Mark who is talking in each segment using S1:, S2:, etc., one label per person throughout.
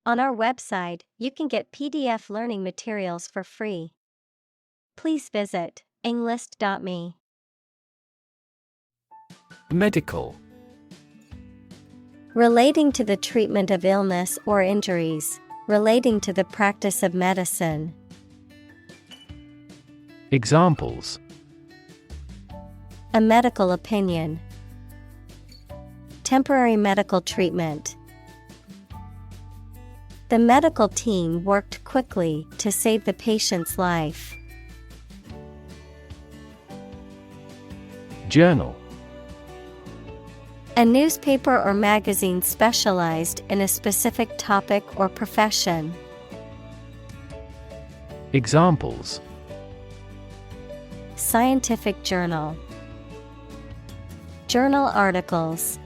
S1: On our website, you can get PDF learning materials for free. Please visit englist.me.
S2: Medical.
S1: Relating to the treatment of illness or injuries, relating to the practice of medicine.
S2: Examples:
S1: A medical opinion. Temporary medical treatment. The medical team worked quickly to save the patient's life.
S2: Journal.
S1: A newspaper or magazine specialized in a specific topic or profession.
S2: Examples:
S1: Scientific journal. Journal articles.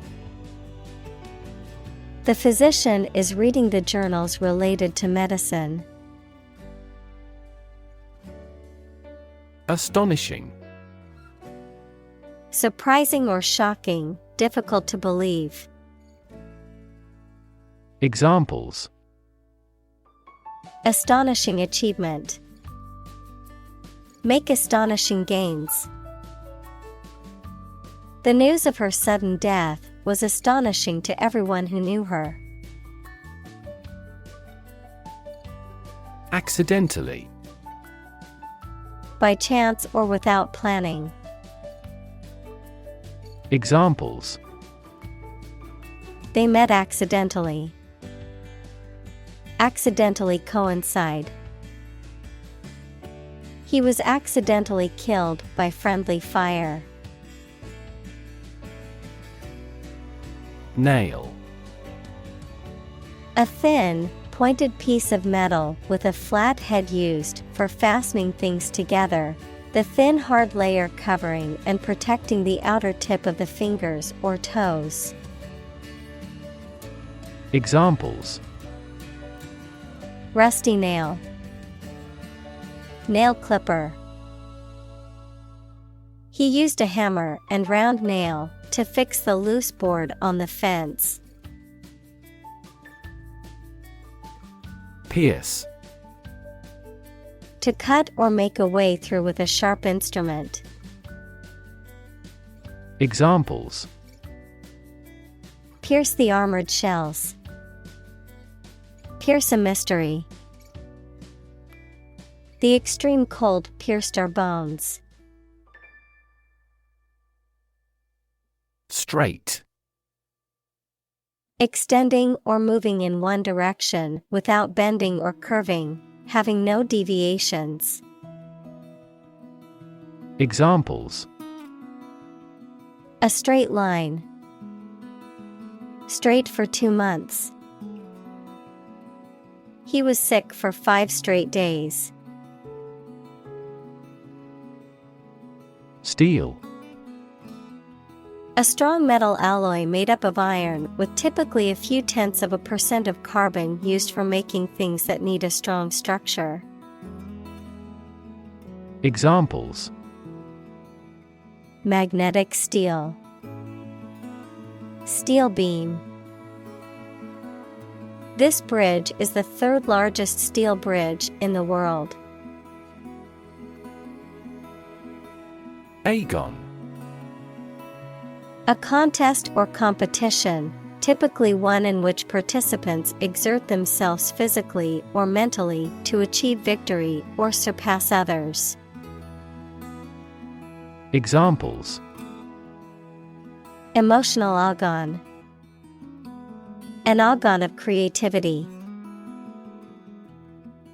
S1: The physician is reading the journals related to medicine.
S2: Astonishing.
S1: Surprising or shocking, difficult to believe.
S2: Examples:
S1: Astonishing achievement. Make astonishing gains. The news of her sudden death was astonishing to everyone who knew her.
S2: Accidentally.
S1: By chance or without planning.
S2: Examples:
S1: They met accidentally. Accidentally coincide. He was accidentally killed by friendly fire.
S2: Nail.
S1: A thin, pointed piece of metal with a flat head used for fastening things together. The thin hard layer covering and protecting the outer tip of the fingers or toes.
S2: Examples:
S1: Rusty nail. Nail clipper. He used a hammer and round nail to fix the loose board on the fence.
S2: Pierce.
S1: To cut or make a way through with a sharp instrument.
S2: Examples:
S1: Pierce the armored shells. Pierce a mystery. The extreme cold pierced our bones.
S2: Straight.
S1: Extending or moving in one direction without bending or curving, having no deviations.
S2: Examples:
S1: A straight line. Straight for 2 months. He was sick for 5 straight days.
S2: Steel.
S1: A strong metal alloy made up of iron with typically a few tenths of a % of carbon used for making things that need a strong structure.
S2: Examples:
S1: Magnetic steel. Steel beam. This bridge is the 3rd largest steel bridge in the world.
S2: Agon.
S1: A contest or competition, typically one in which participants exert themselves physically or mentally to achieve victory or surpass others.
S2: Examples:
S1: Emotional agon. An agon of creativity.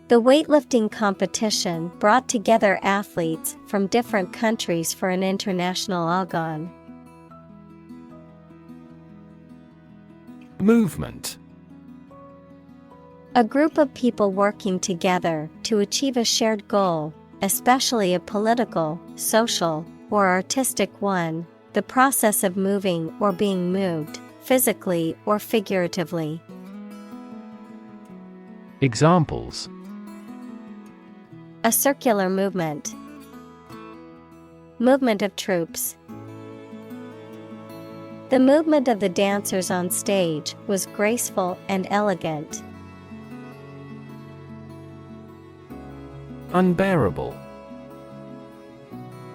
S1: The weightlifting competition brought together athletes from different countries for an international agon.
S2: Movement.
S1: A group of people working together to achieve a shared goal, especially a political, social, or artistic one, the process of moving or being moved, physically or figuratively.
S2: Examples:
S1: A circular movement. Movement of troops. The movement of the dancers on stage was graceful and elegant.
S2: Unbearable.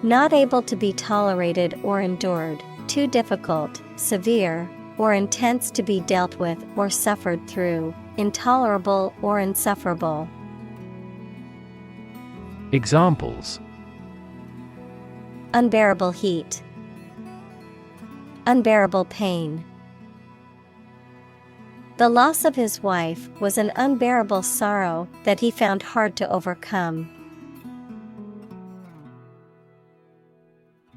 S1: Not able to be tolerated or endured, too difficult, severe, or intense to be dealt with or suffered through, intolerable or insufferable.
S2: Examples:
S1: Unbearable heat. Unbearable pain. The loss of his wife was an unbearable sorrow that he found hard to overcome.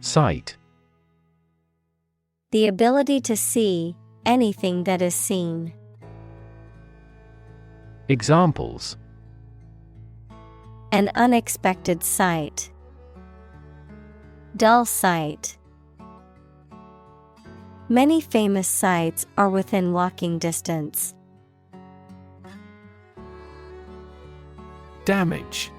S2: Sight.
S1: The ability to see anything that is seen.
S2: Examples:
S1: An unexpected sight. Dull sight. Many famous sights are within walking distance.
S2: Damage.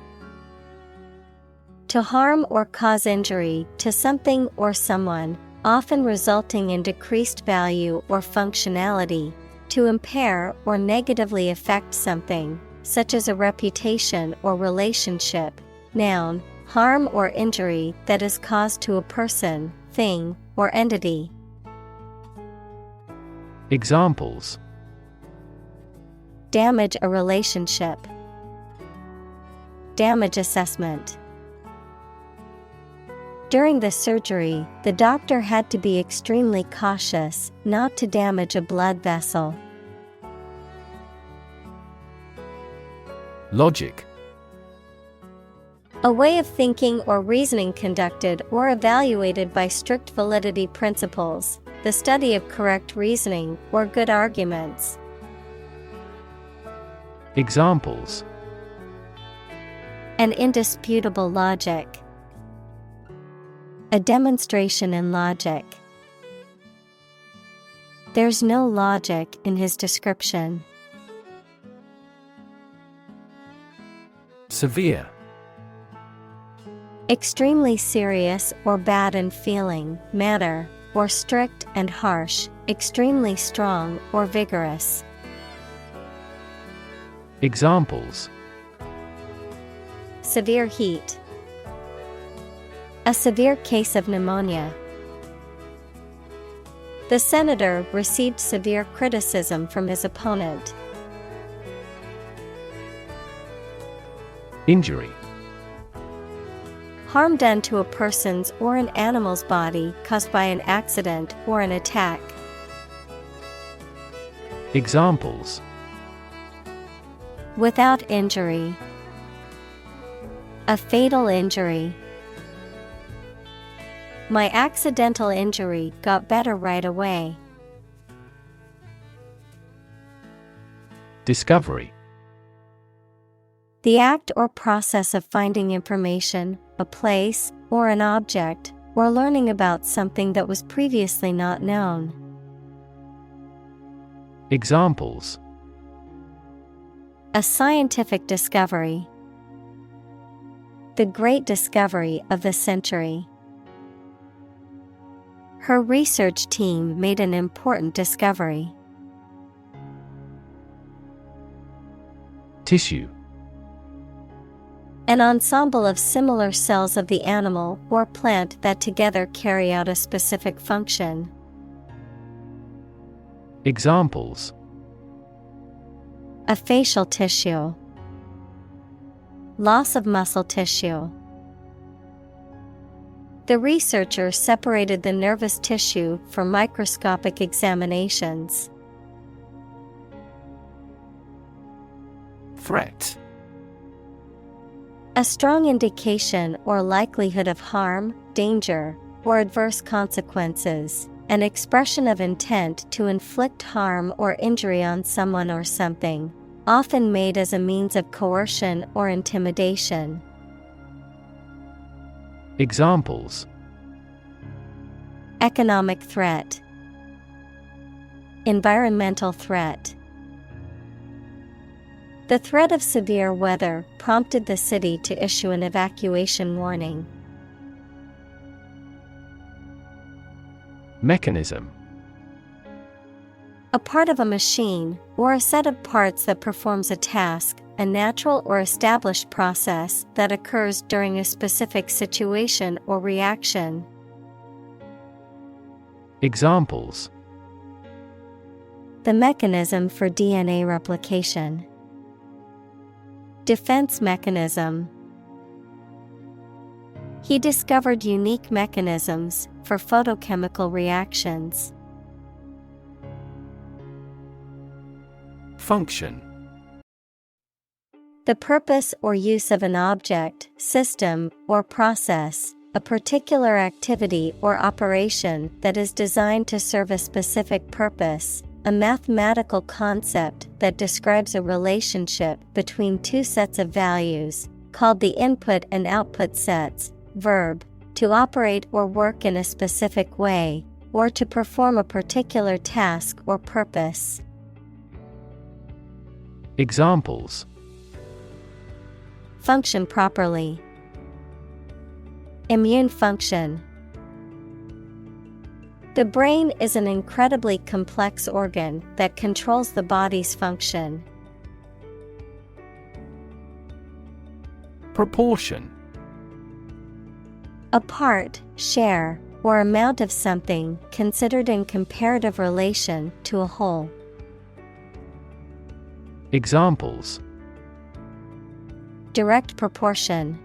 S1: To harm or cause injury to something or someone, often resulting in decreased value or functionality. To impair or negatively affect something, such as a reputation or relationship. Noun, harm or injury that is caused to a person, thing, or entity.
S2: Examples:
S1: Damage a relationship. Damage assessment. During the surgery, the doctor had to be extremely cautious not to damage a blood vessel.
S2: Logic.
S1: A way of thinking or reasoning conducted or evaluated by strict validity principles, the study of correct reasoning or good arguments.
S2: Examples:
S1: An indisputable logic. A demonstration in logic. There's no logic in his description.
S2: Severe.
S1: Extremely serious or bad in feeling, manner, or strict and harsh, extremely strong or vigorous.
S2: Examples:
S1: Severe heat. A severe case of pneumonia. The senator received severe criticism from his opponent.
S2: Injury.
S1: Harm done to a person's or an animal's body caused by an accident or an attack.
S2: Examples:
S1: Without injury. A fatal injury. My accidental injury got better right away.
S2: Discovery.
S1: The act or process of finding information, a place, or an object, or learning about something that was previously not known.
S2: Examples:
S1: A scientific discovery. The great discovery of the century. Her research team made an important discovery.
S2: Tissue.
S1: An ensemble of similar cells of the animal or plant that together carry out a specific function.
S2: Examples:
S1: A facial tissue. Loss of muscle tissue. The researcher separated the nervous tissue for microscopic examinations.
S2: Threat.
S1: A strong indication or likelihood of harm, danger, or adverse consequences. An expression of intent to inflict harm or injury on someone or something, often made as a means of coercion or intimidation.
S2: Examples:
S1: Economic threat. Environmental threat. The threat of severe weather prompted the city to issue an evacuation warning.
S2: Mechanism.
S1: A part of a machine, or a set of parts that performs a task, a natural or established process that occurs during a specific situation or reaction.
S2: Examples:
S1: The mechanism for DNA replication. Defense mechanism. He discovered unique mechanisms for photochemical reactions.
S2: Function.
S1: The purpose or use of an object, system, or process, a particular activity or operation that is designed to serve a specific purpose, a mathematical concept that describes a relationship between two sets of values, called the input and output sets. Verb, to operate or work in a specific way, or to perform a particular task or purpose.
S2: Examples:
S1: Function properly. Immune function. The brain is an incredibly complex organ that controls the body's function.
S2: Proportion.
S1: A part, share, or amount of something considered in comparative relation to a whole.
S2: Examples:
S1: Direct proportion.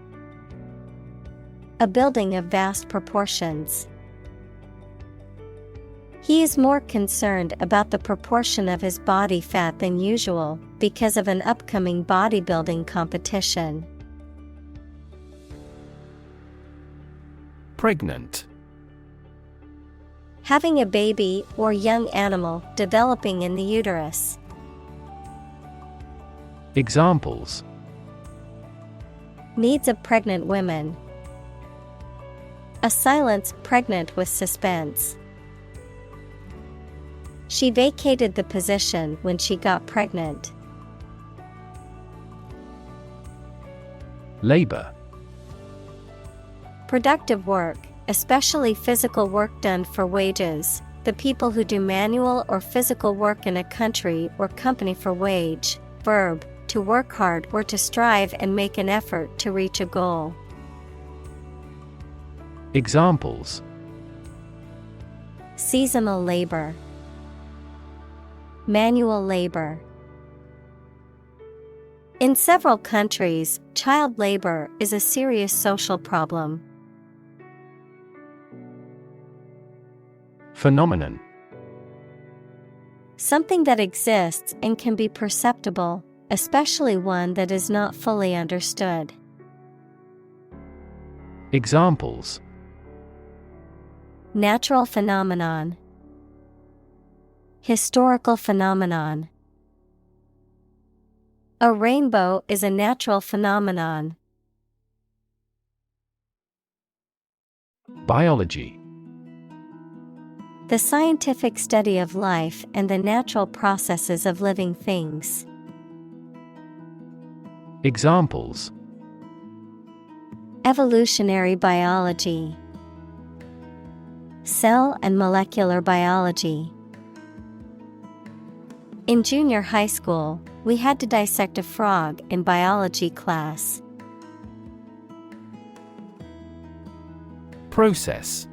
S1: A building of vast proportions. He is more concerned about the proportion of his body fat than usual because of an upcoming bodybuilding competition.
S2: Pregnant.
S1: Having a baby or young animal developing in the uterus.
S2: Examples:
S1: Needs of pregnant women. A silence pregnant with suspense. She vacated the position when she got pregnant.
S2: Labor.
S1: Productive work, especially physical work done for wages, the people who do manual or physical work in a country or company for wage. Verb, to work hard or to strive and make an effort to reach a goal.
S2: Examples:
S1: Seasonal labor. Manual labor. In several countries, child labor is a serious social problem.
S2: Phenomenon.
S1: Something that exists and can be perceptible, especially one that is not fully understood.
S2: Examples:
S1: Natural phenomenon. Historical phenomenon. A rainbow is a natural phenomenon.
S2: Biology.
S1: The scientific study of life and the natural processes of living things.
S2: Examples:
S1: Evolutionary biology. Cell and molecular biology. In junior high school, we had to dissect a frog in biology class.
S2: Process.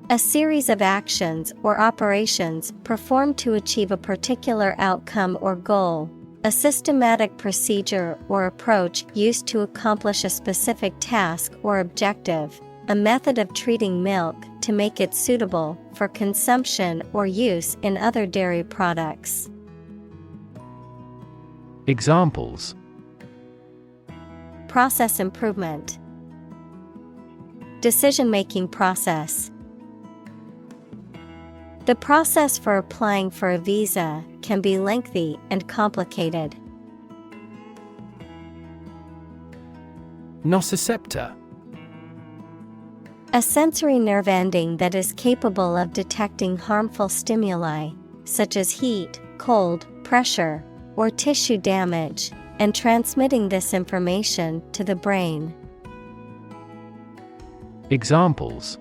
S1: A series of actions or operations performed to achieve a particular outcome or goal. A systematic procedure or approach used to accomplish a specific task or objective. A method of treating milk to make it suitable for consumption or use in other dairy products.
S2: Examples:
S1: Process improvement. Decision-making process. The process for applying for a visa can be lengthy and complicated.
S2: Nociceptor.
S1: A sensory nerve ending that is capable of detecting harmful stimuli, such as heat, cold, pressure, or tissue damage, and transmitting this information to the brain.
S2: Examples: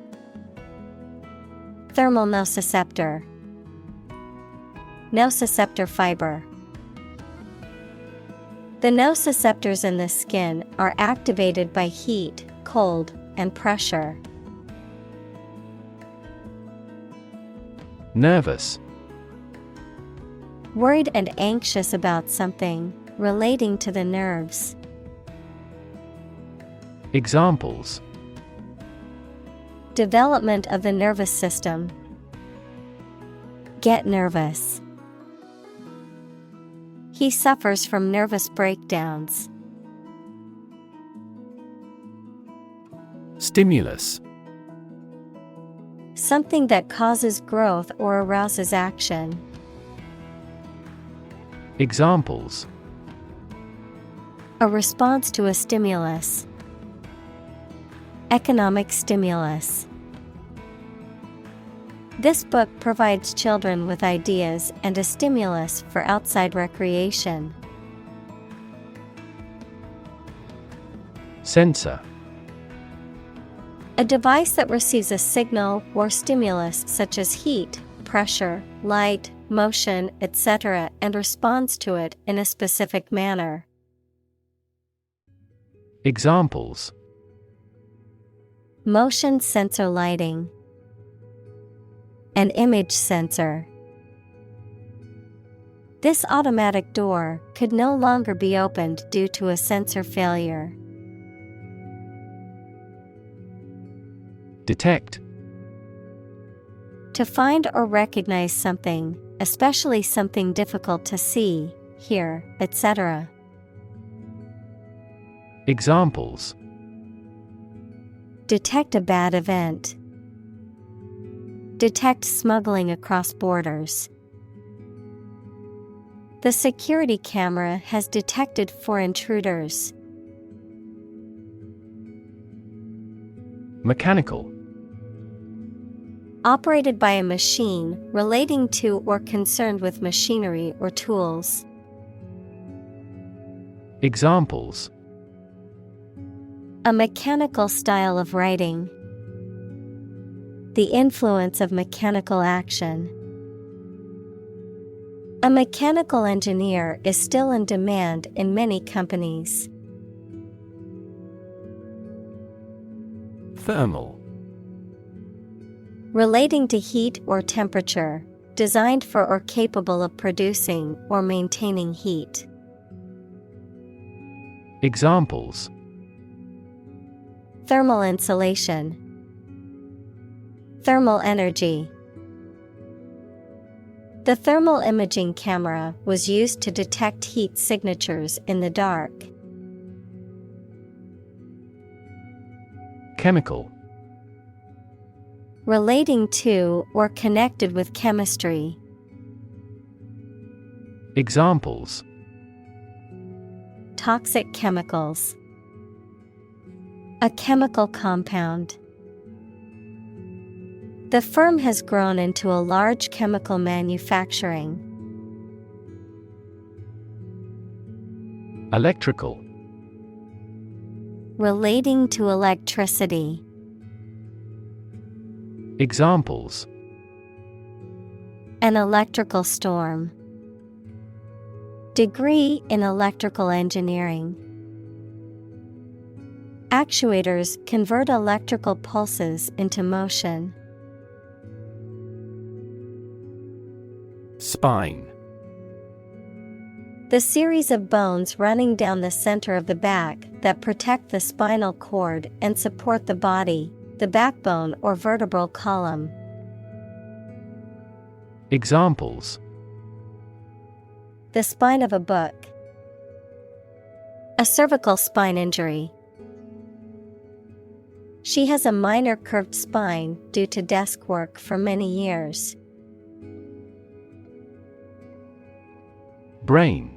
S1: Thermal nociceptor. Nociceptor fiber. The nociceptors in the skin are activated by heat, cold, and pressure.
S2: Nervous.
S1: Worried and anxious about something, relating to the nerves.
S2: Examples:
S1: Development of the nervous system. Get nervous. He suffers from nervous breakdowns.
S2: Stimulus.
S1: Something that causes growth or arouses action.
S2: Examples:
S1: A response to a stimulus. Economic stimulus. This book provides children with ideas and a stimulus for outside recreation.
S2: Sensor.
S1: A device that receives a signal or stimulus such as heat, pressure, light, motion, etc., and responds to it in a specific manner.
S2: Examples:
S1: Motion sensor lighting. An image sensor. This automatic door could no longer be opened due to a sensor failure.
S2: Detect.
S1: To find or recognize something, especially something difficult to see, hear, etc.
S2: Examples:
S1: Detect a bad event. Detect smuggling across borders. The security camera has detected 4 intruders.
S2: Mechanical.
S1: Operated by a machine, relating to or concerned with machinery or tools.
S2: Examples:
S1: A mechanical style of writing. The influence of mechanical action. A mechanical engineer is still in demand in many companies.
S2: Thermal.
S1: Relating to heat or temperature, designed for or capable of producing or maintaining heat.
S2: Examples:
S1: Thermal insulation. Thermal energy. The thermal imaging camera was used to detect heat signatures in the dark.
S2: Chemical.
S1: Relating to or connected with chemistry.
S2: Examples:
S1: Toxic chemicals. A chemical compound. The firm has grown into a large chemical manufacturing.
S2: Electrical.
S1: Relating to electricity.
S2: Examples:
S1: An electrical storm. Degree in electrical engineering. Actuators convert electrical pulses into motion.
S2: Spine.
S1: The series of bones running down the center of the back that protect the spinal cord and support the body, the backbone or vertebral column.
S2: Examples:
S1: The spine of a book. A cervical spine injury. She has a minor curved spine due to desk work for many years.
S2: Brain.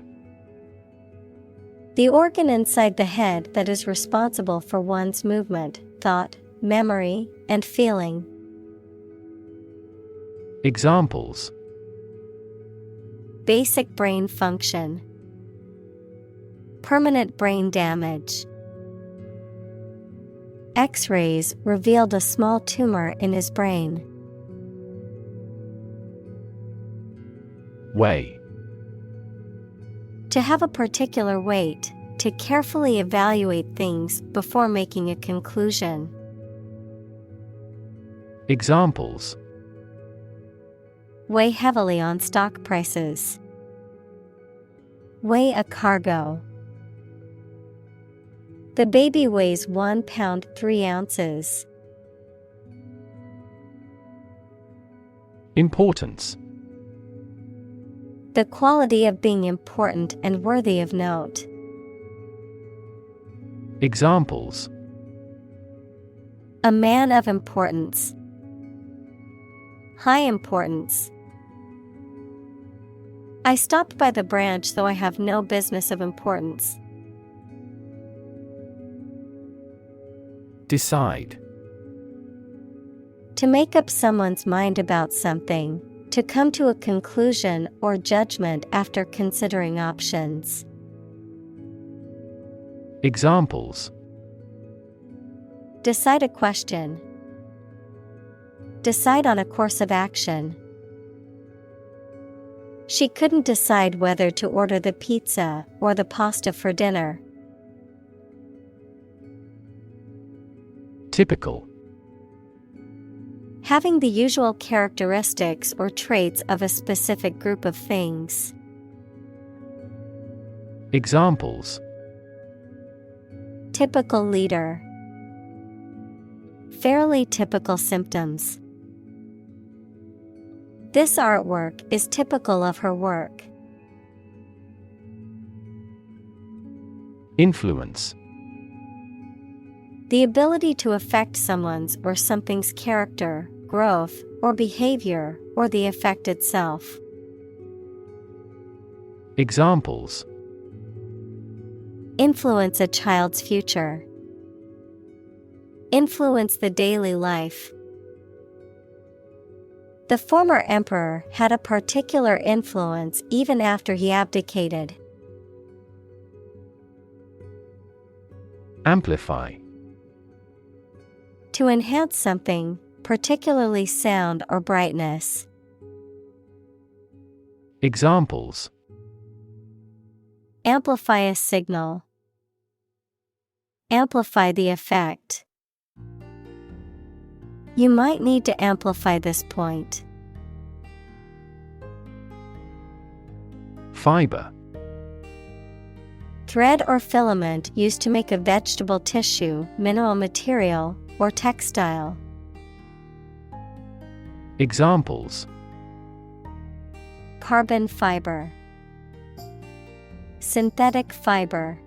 S1: The organ inside the head that is responsible for one's movement, thought, memory, and feeling.
S2: Examples:
S1: Basic brain function. Permanent brain damage. X-rays revealed a small tumor in his brain.
S2: Way.
S1: To have a particular weight, to carefully evaluate things before making a conclusion.
S2: Examples:
S1: Weigh heavily on stock prices. Weigh a cargo. The baby weighs 1 pound 3 ounces.
S2: Importance:
S1: The quality of being important and worthy of note.
S2: Examples:
S1: A man of importance. High importance. I stopped by the branch though I have no business of importance.
S2: Decide:
S1: To make up someone's mind about something, to come to a conclusion or judgment after considering options.
S2: Examples:
S1: Decide a question. Decide on a course of action. She couldn't decide whether to order the pizza or the pasta for dinner.
S2: Typical:
S1: Having the usual characteristics or traits of a specific group of things.
S2: Examples:
S1: Typical leader. Fairly typical symptoms. This artwork is typical of her work.
S2: Influence:
S1: The ability to affect someone's or something's character, growth, or behavior, or the effect itself.
S2: Examples:
S1: Influence a child's future. Influence the daily life. The former emperor had a particular influence even after he abdicated.
S2: Amplify:
S1: To enhance something, particularly sound or brightness.
S2: Examples:
S1: Amplify a signal. Amplify the effect. You might need to amplify this point.
S2: Fiber:
S1: Thread or filament used to make a vegetable tissue, mineral material, or textile.
S2: Examples:
S1: Carbon fiber. Synthetic fiber.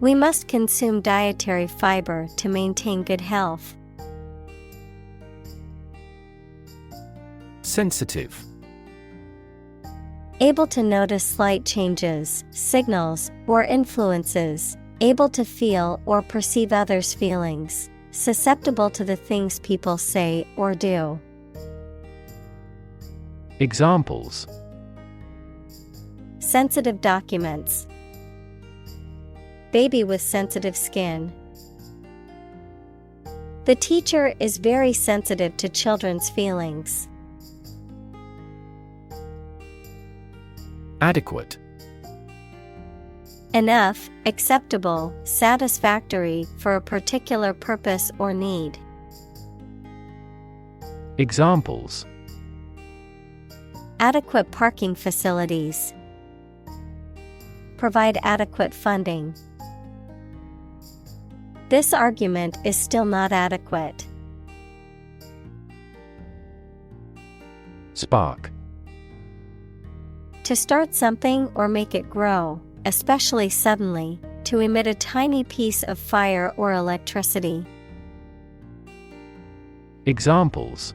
S1: We must consume dietary fiber to maintain good health.
S2: Sensitive:
S1: Able to notice slight changes, signals, or influences, able to feel or perceive others' feelings, susceptible to the things people say or do.
S2: Examples:
S1: Sensitive documents. Baby with sensitive skin. The teacher is very sensitive to children's feelings.
S2: Adequate:
S1: Enough, acceptable, satisfactory for a particular purpose or need.
S2: Examples:
S1: Adequate parking facilities. Provide adequate funding. This argument is still not adequate.
S2: Spark:
S1: To start something or make it grow, especially suddenly, to emit a tiny piece of fire or electricity.
S2: Examples: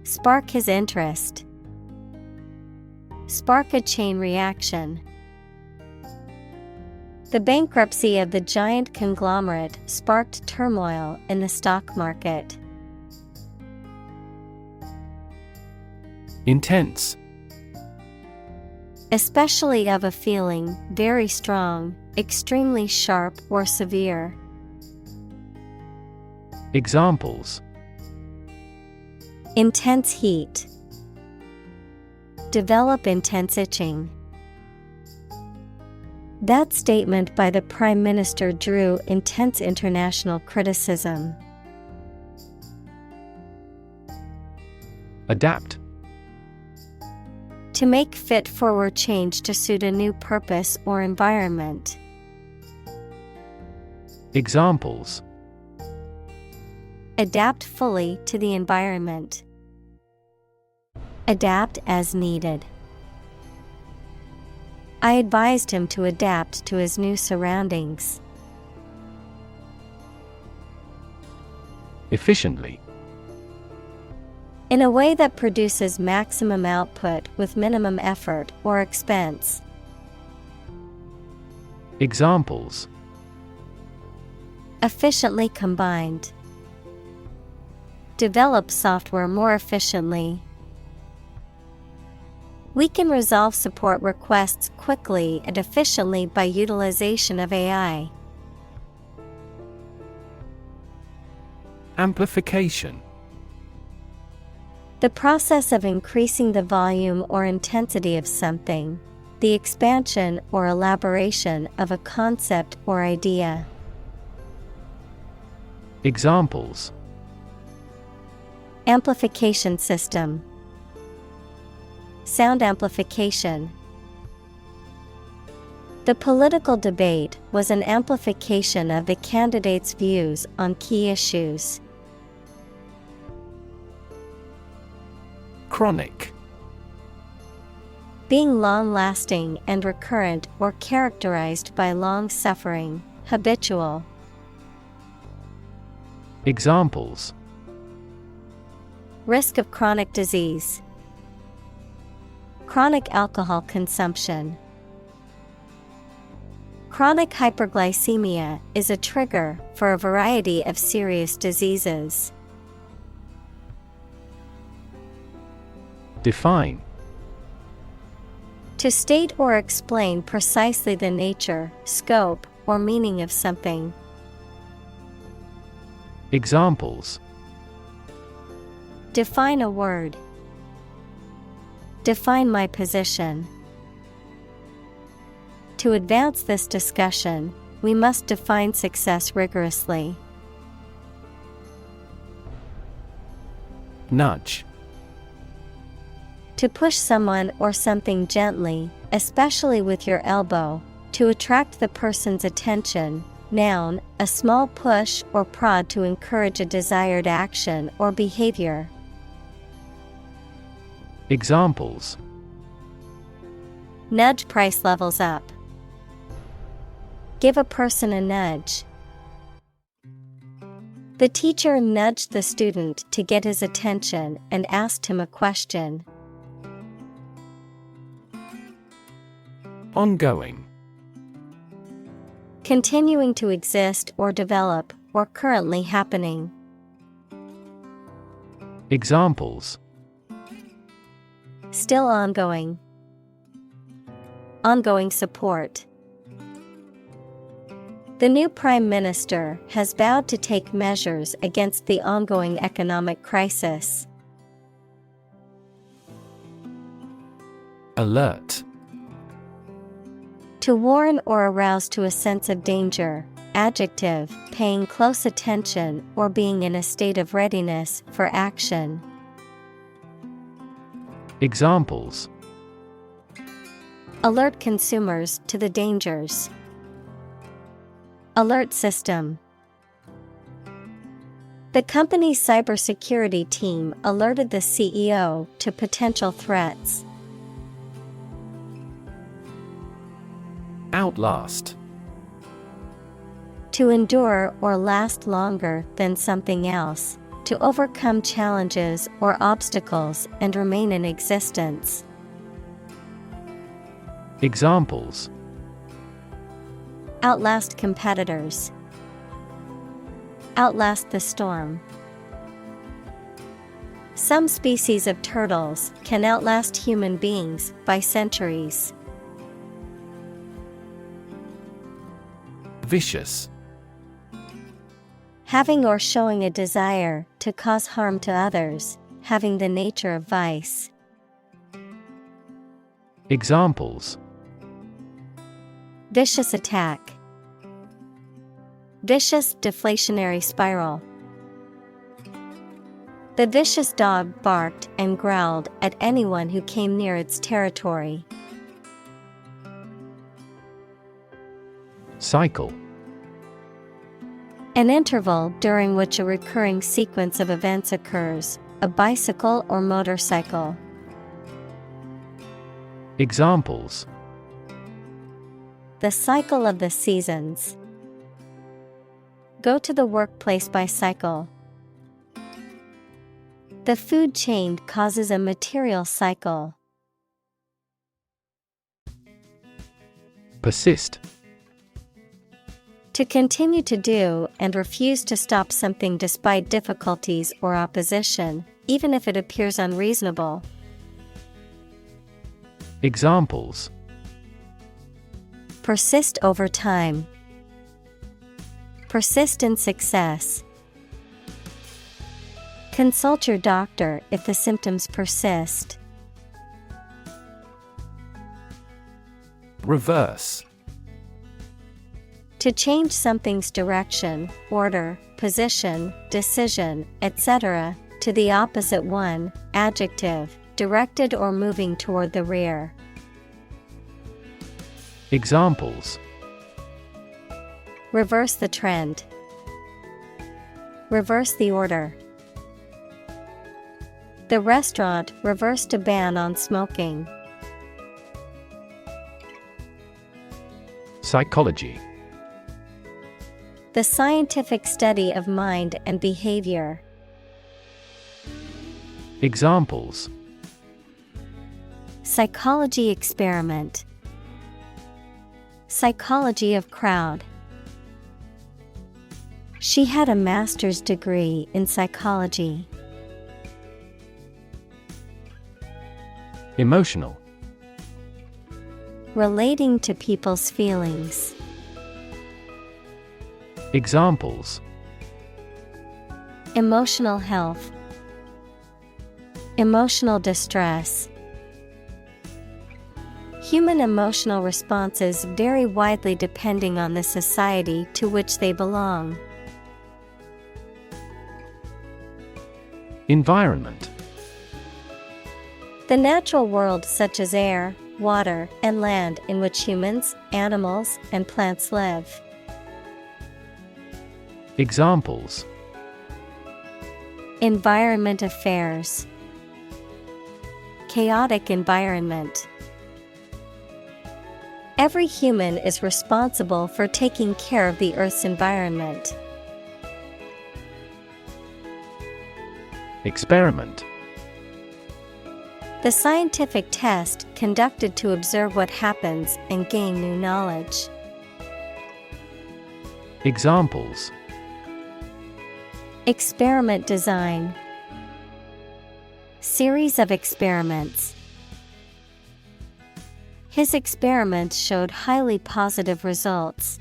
S1: Spark his interest. Spark a chain reaction. The bankruptcy of the giant conglomerate sparked turmoil in the stock market.
S2: Intense:
S1: Especially of a feeling, very strong, extremely sharp or severe.
S2: Examples:
S1: Intense heat. Develop intense itching. That statement by the Prime Minister drew intense international criticism.
S2: Adapt.
S1: To make fit for or change to suit a new purpose or environment.
S2: Examples:
S1: Adapt fully to the environment. Adapt as needed. I advised him to adapt to his new surroundings.
S2: Efficiently.
S1: In a way that produces maximum output with minimum effort or expense.
S2: Examples:
S1: Efficiently combined. Develop software more efficiently. We can resolve support requests quickly and efficiently by utilization of AI.
S2: Amplification.
S1: The process of increasing the volume or intensity of something, the expansion or elaboration of a concept or idea.
S2: Examples:
S1: Amplification system. Sound amplification. The political debate was an amplification of the candidates' views on key issues.
S2: Chronic.
S1: Being long-lasting and recurrent or characterized by long suffering, habitual.
S2: Examples:
S1: Risk of chronic disease. Chronic alcohol consumption. Chronic hyperglycemia is a trigger for a variety of serious diseases.
S2: Define.
S1: To state or explain precisely the nature, scope, or meaning of something.
S2: Examples:
S1: Define a word. Define my position. To advance this discussion, we must define success rigorously.
S2: Nudge.
S1: To push someone or something gently, especially with your elbow, to attract the person's attention. Noun, a small push or prod to encourage a desired action or behavior.
S2: Examples:
S1: Nudge price levels up. Give a person a nudge. The teacher nudged the student to get his attention and asked him a question.
S2: Ongoing.
S1: Continuing to exist or develop, or currently happening.
S2: Examples:
S1: Still ongoing. Ongoing support. The new Prime Minister has vowed to take measures against the ongoing economic crisis.
S2: Alert.
S1: To warn or arouse to a sense of danger. Adjective, paying close attention or being in a state of readiness for action.
S2: Examples:
S1: Alert consumers to the dangers. Alert system. The company's cybersecurity team alerted the CEO to potential threats.
S2: Outlast.
S1: To endure or last longer than something else. To overcome challenges or obstacles and remain in existence.
S2: Examples:
S1: Outlast competitors. Outlast the storm. Some species of turtles can outlast human beings by centuries.
S2: Vicious.
S1: Having or showing a desire to cause harm to others, having the nature of vice.
S2: Examples:
S1: vicious attack, vicious deflationary spiral. The vicious dog barked and growled at anyone who came near its territory.
S2: Cycle.
S1: An interval during which a recurring sequence of events occurs, a bicycle or motorcycle.
S2: Examples:
S1: the cycle of the seasons. Go to the workplace by cycle. The food chain causes a material cycle.
S2: Persist.
S1: To continue to do and refuse to stop something despite difficulties or opposition, even if it appears unreasonable.
S2: Examples:
S1: persist over time. Persist in success. Consult your doctor if the symptoms persist.
S2: Reverse.
S1: To change something's direction, order, position, decision, etc., to the opposite one, adjective, directed or moving toward the rear.
S2: Examples:
S1: reverse the trend. Reverse the order. The restaurant reversed a ban on smoking.
S2: Psychology.
S1: The scientific study of mind and behavior.
S2: Examples:
S1: psychology experiment. Psychology of crowd. She had a master's degree in psychology.
S2: Emotional.
S1: Relating to people's feelings.
S2: Examples:
S1: emotional health. Emotional distress. Human emotional responses vary widely depending on the society to which they belong.
S2: Environment.
S1: The natural world such as air, water, and land in which humans, animals, and plants live.
S2: Examples:
S1: environment affairs. Chaotic environment. Every human is responsible for taking care of the Earth's environment.
S2: Experiment.
S1: The scientific test conducted to observe what happens and gain new knowledge.
S2: Examples:
S1: experiment design. Series of experiments. His experiments showed highly positive results.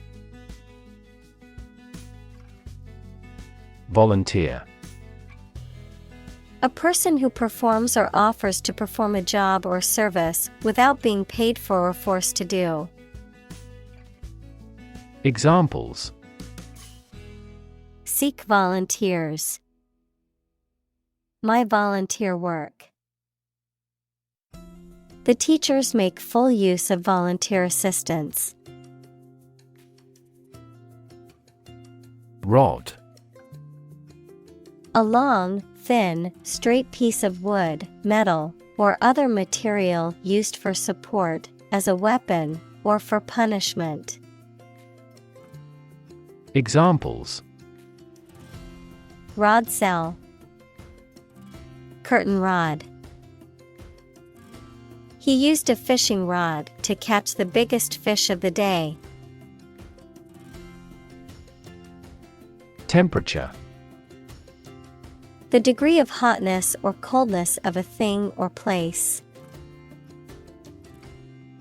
S2: Volunteer.
S1: A person who performs or offers to perform a job or service without being paid for or forced to do.
S2: Examples:
S1: seek volunteers. My volunteer work. The teachers make full use of volunteer assistance.
S2: Rod.
S1: A long, thin, straight piece of wood, metal, or other material used for support, as a weapon, or for punishment.
S2: Examples:
S1: rod cell. Curtain rod. He used a fishing rod to catch the biggest fish of the day.
S2: Temperature.
S1: The degree of hotness or coldness of a thing or place.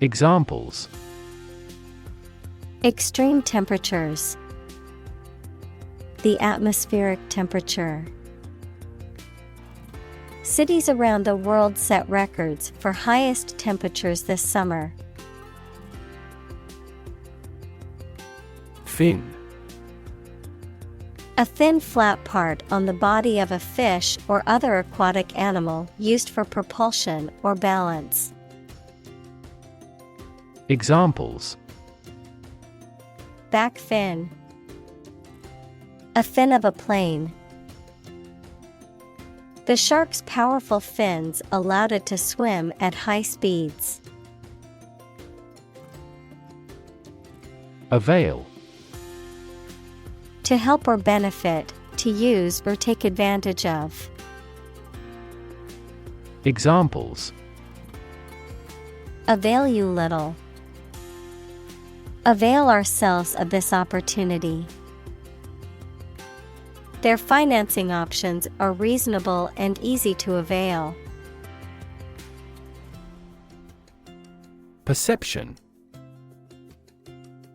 S2: Examples:
S1: extreme temperatures. The atmospheric temperature. Cities around the world set records for highest temperatures this summer.
S2: Fin.
S1: A thin flat part on the body of a fish or other aquatic animal used for propulsion or balance.
S2: Examples:
S1: Back fin. A fin of a plane. The shark's powerful fins allowed it to swim at high speeds.
S2: Avail.
S1: To help or benefit, to use or take advantage of.
S2: Examples:
S1: Avail you little. Avail ourselves of this opportunity. Their financing options are reasonable and easy to avail.
S2: Perception.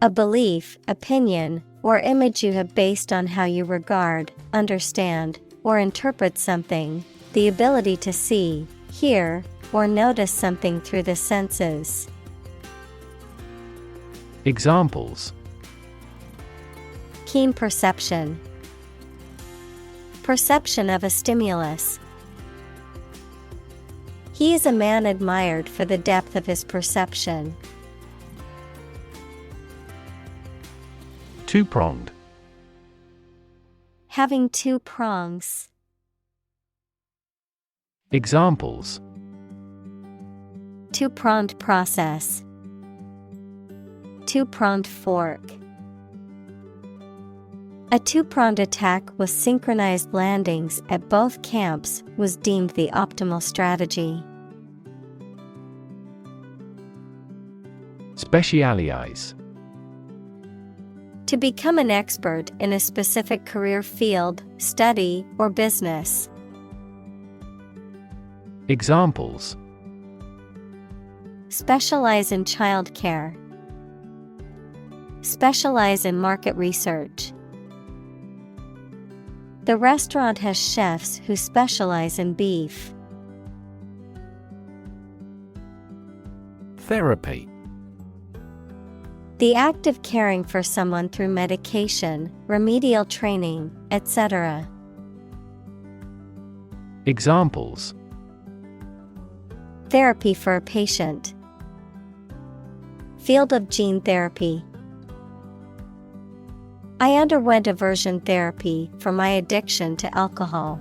S1: A belief, opinion, or image you have based on how you regard, understand, or interpret something, the ability to see, hear, or notice something through the senses.
S2: Examples:
S1: Keen perception. Perception of a stimulus. He is a man admired for the depth of his perception.
S2: Two-pronged.
S1: Having two prongs.
S2: Examples:
S1: Two-pronged process. Two-pronged fork. A two-pronged attack with synchronized landings at both camps was deemed the optimal strategy.
S2: Specialize.
S1: To become an expert in a specific career field, study, or business.
S2: Examples:
S1: Specialize in childcare. Specialize in market research. The restaurant has chefs who specialize in beef.
S2: Therapy.
S1: The act of caring for someone through medication, remedial training, etc.
S2: Examples:
S1: Therapy for a patient. Field of gene therapy. I underwent aversion therapy for my addiction to alcohol.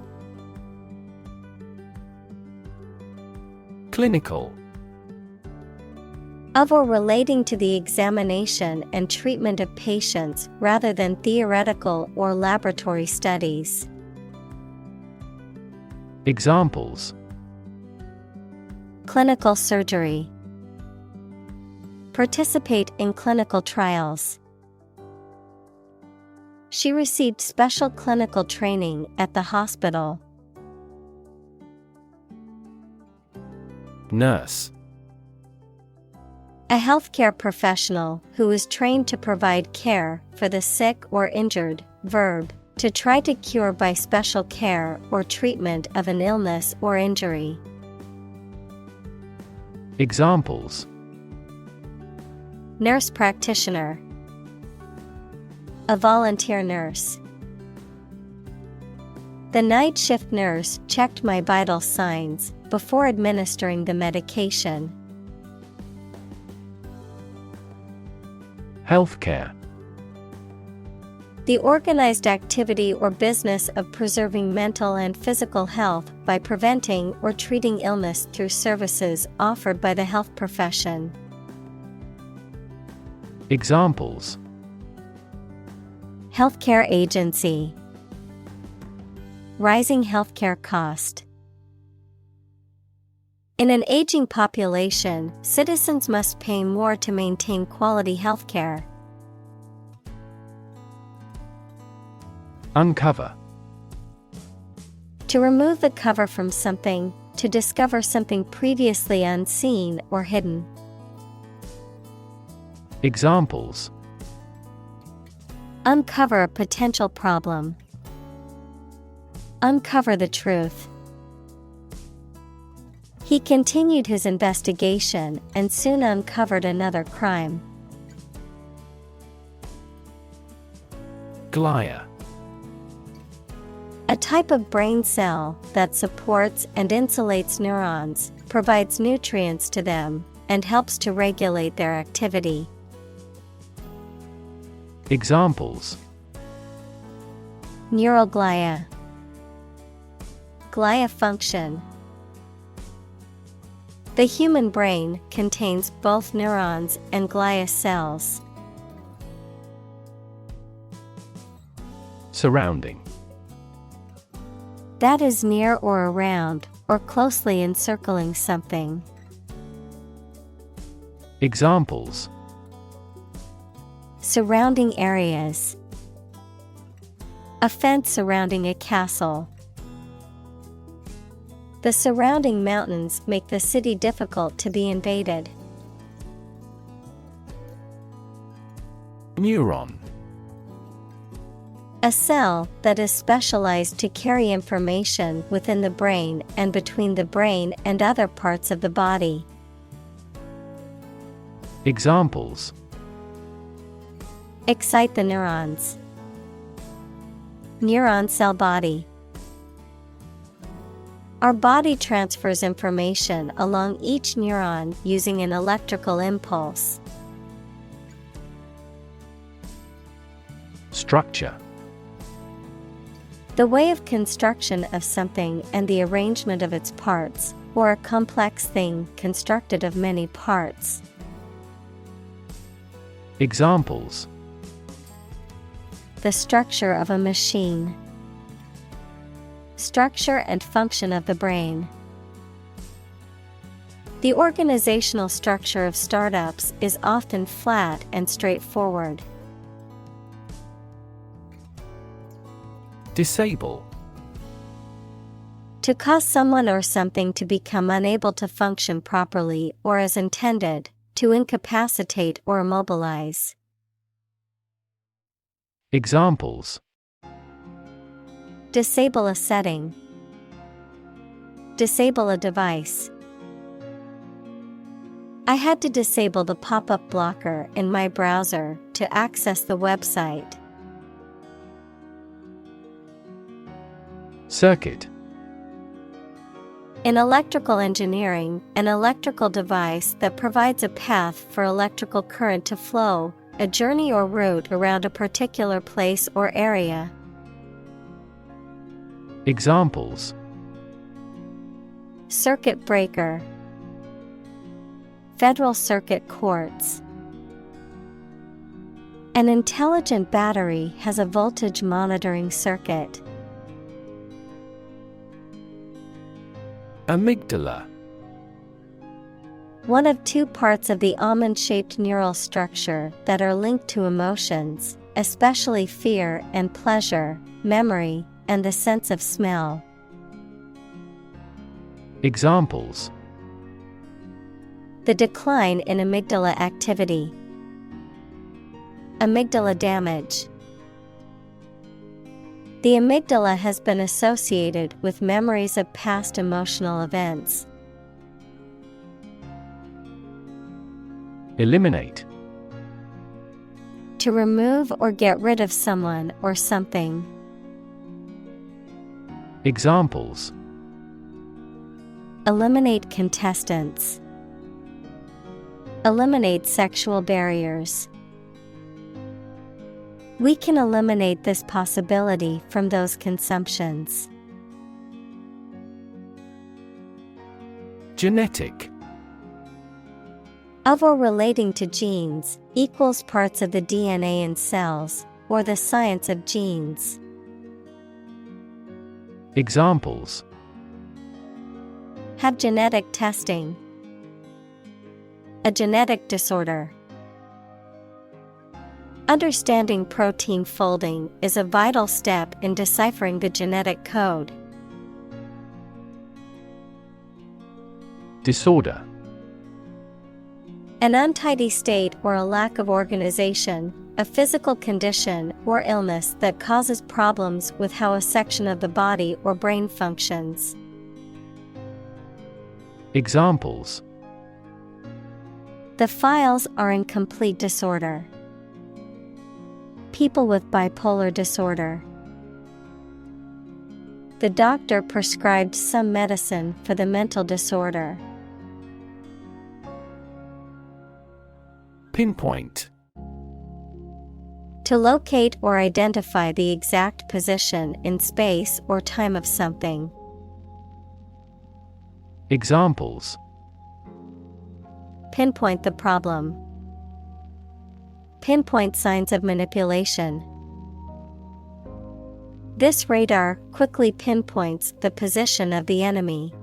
S2: Clinical.
S1: Of or relating to the examination and treatment of patients rather than theoretical or laboratory studies.
S2: Examples:
S1: Clinical surgery. Participate in clinical trials. She received special clinical training at the hospital.
S2: Nurse.
S1: A healthcare professional who is trained to provide care for the sick or injured. Verb, to try to cure by special care or treatment of an illness or injury.
S2: Examples:
S1: Nurse practitioner. A volunteer nurse. The night shift nurse checked my vital signs before administering the medication.
S2: Healthcare.
S1: The organized activity or business of preserving mental and physical health by preventing or treating illness through services offered by the health profession.
S2: Examples:
S1: Healthcare agency. Rising healthcare cost. In an aging population, citizens must pay more to maintain quality healthcare.
S2: Uncover.
S1: To remove the cover from something, to discover something previously unseen or hidden.
S2: Examples:
S1: Uncover a potential problem. Uncover the truth. He continued his investigation and soon uncovered another crime.
S2: Glia.
S1: A type of brain cell that supports and insulates neurons, provides nutrients to them, and helps to regulate their activity.
S2: Examples:
S1: Neuroglia, glia function. The human brain contains both neurons and glia cells.
S2: Surrounding.
S1: That is near or around, or closely encircling something.
S2: Examples:
S1: Surrounding areas. A fence surrounding a castle. The surrounding mountains make the city difficult to be invaded.
S2: Neuron.
S1: A cell that is specialized to carry information within the brain and between the brain and other parts of the body.
S2: Examples:
S1: Excite the neurons. Neuron cell body. Our body transfers information along each neuron using an electrical impulse.
S2: Structure.
S1: The way of construction of something and the arrangement of its parts, or a complex thing constructed of many parts.
S2: Examples:
S1: The structure of a machine. Structure and function of the brain. The organizational structure of startups is often flat and straightforward.
S2: Disable.
S1: To cause someone or something to become unable to function properly or as intended, to incapacitate or immobilize.
S2: Examples:
S1: Disable a setting. Disable a device. I had to disable the pop-up blocker in my browser to access the website.
S2: Circuit.
S1: In electrical engineering, an electrical device that provides a path for electrical current to flow, a journey or route around a particular place or area.
S2: Examples:
S1: Circuit breaker. Federal Circuit courts. An intelligent battery has a voltage monitoring circuit.
S2: Amygdala.
S1: One of two parts of the almond-shaped neural structure that are linked to emotions, especially fear and pleasure, memory, and the sense of smell.
S2: Examples:
S1: The decline in amygdala activity. Amygdala damage. The amygdala has been associated with memories of past emotional events.
S2: Eliminate.
S1: To remove or get rid of someone or something.
S2: Examples:
S1: Eliminate contestants. Eliminate sexual barriers. We can eliminate this possibility from those consumptions.
S2: Genetic.
S1: Of or relating to genes, equals parts of the DNA in cells, or the science of genes.
S2: Examples:
S1: Have genetic testing. A genetic disorder. Understanding protein folding is a vital step in deciphering the genetic code.
S2: Disorder.
S1: An untidy state or a lack of organization, a physical condition or illness that causes problems with how a section of the body or brain functions.
S2: Examples.
S1: The files are in complete disorder. People with bipolar disorder. The doctor prescribed some medicine for the mental disorder.
S2: Pinpoint.
S1: To locate or identify the exact position in space or time of something.
S2: Examples.
S1: Pinpoint the problem. Pinpoint signs of manipulation. This radar quickly pinpoints the position of the enemy.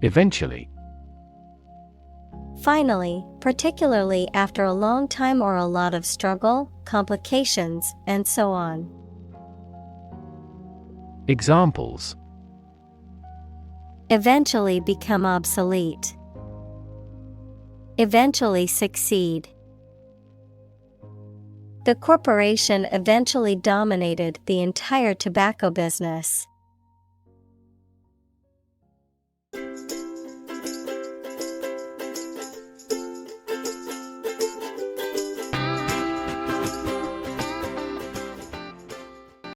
S2: Eventually.
S1: Finally, particularly after a long time or a lot of struggle, complications, and so on.
S2: Examples.
S1: Eventually become obsolete. Eventually succeed. The corporation eventually dominated the entire tobacco business.